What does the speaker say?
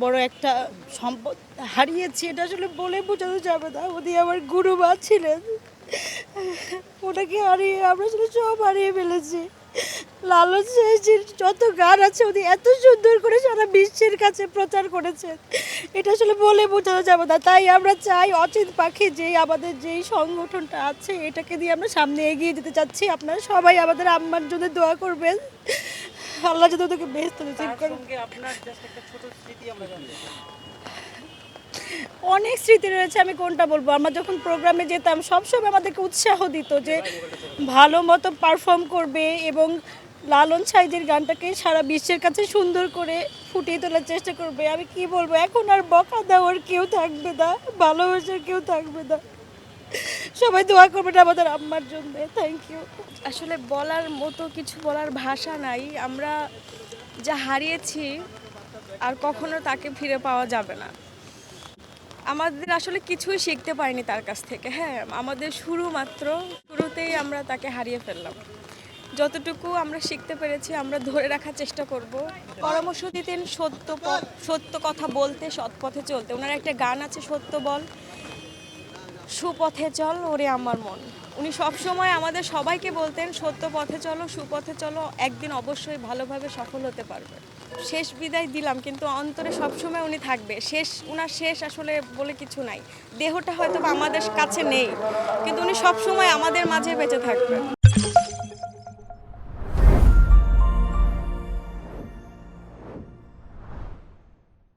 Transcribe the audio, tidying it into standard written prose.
বড় একটা সম্পদ হারিয়েছি, এটা আসলে বলে বোঝানো যাবে না। উনি আমার গুরুমা ছিলেন, ওনাকে হারিয়ে আমরা আসলে সব হারিয়ে ফেলেছি। লালন সাইজির যত গান আছে উনি এত সুন্দর করে সারা বিশ্বের কাছে প্রচার করেছেন, এটা আসলে বলে বোঝানো যাবে না। তাই আমরা চাই অচিন পাখি যেই আমাদের যেই সংগঠনটা আছে এটাকে দিয়ে আমরা সামনে এগিয়ে যেতে চাচ্ছি। আপনারা সবাই আমাদের আম্মার জন্য দোয়া করবেন, আল্লাহ যদি ওদেরকে বেহেশতে নসিব করেন। আপনার জাস্ট একটা ছোট স্মৃতি আমরা জানতে চাই। অনেক স্মৃতি রয়েছে, আমি কোনটা বলবো। আমরা যখন প্রোগ্রামে যেতাম সবসময় আমাদেরকে উৎসাহ দিত যে ভালো মতো পারফর্ম করবে এবং লালন সাইজের গানটাকে সারা বিশ্বের কাছে সুন্দর করে ফুটিয়ে তোলার চেষ্টা করবে। আমি কি বলবো, এখন আর বকা দেওয়ার কেউ থাকবে না, ভালোবাসার কেউ থাকবে না। সবাই দোয়া করবেন আমাদের আম্মার জন্য। Thank you. আসলে বলার মতো কিছু বলার ভাষা নাই। আমরা যা হারিয়েছি আর কখনো তাকে ফিরে পাওয়া যাবে না। আমাদের আসলে কিছুই শিখতে পারিনি তার কাছ থেকে। হ্যাঁ, আমাদের শুরুতেই আমরা তাকে হারিয়ে ফেললাম। যতটুকু আমরা শিখতে পেরেছি আমরা ধরে রাখার চেষ্টা করব। পরামর্শ দিতেন সত্য কথা বলতে, সৎ পথে চলতে। ওনার একটা গান আছে, সত্য বল সুপথে চল ওরে আমার মন। উনি সবসময় আমাদের সবাইকে বলতেন সত্য পথে চলো, সুপথে চলো, একদিন অবশ্যই ভালোভাবে সফল হতে পারবে। শেষ বিদায় দিলাম, কিন্তু অন্তরে সবসময় উনি থাকবে। উনার শেষ আসলে বলে কিছু নাই। দেহটা হয়তো বা আমাদের কাছে নেই, কিন্তু উনি সবসময় আমাদের মাঝে বেঁচে থাকবেন।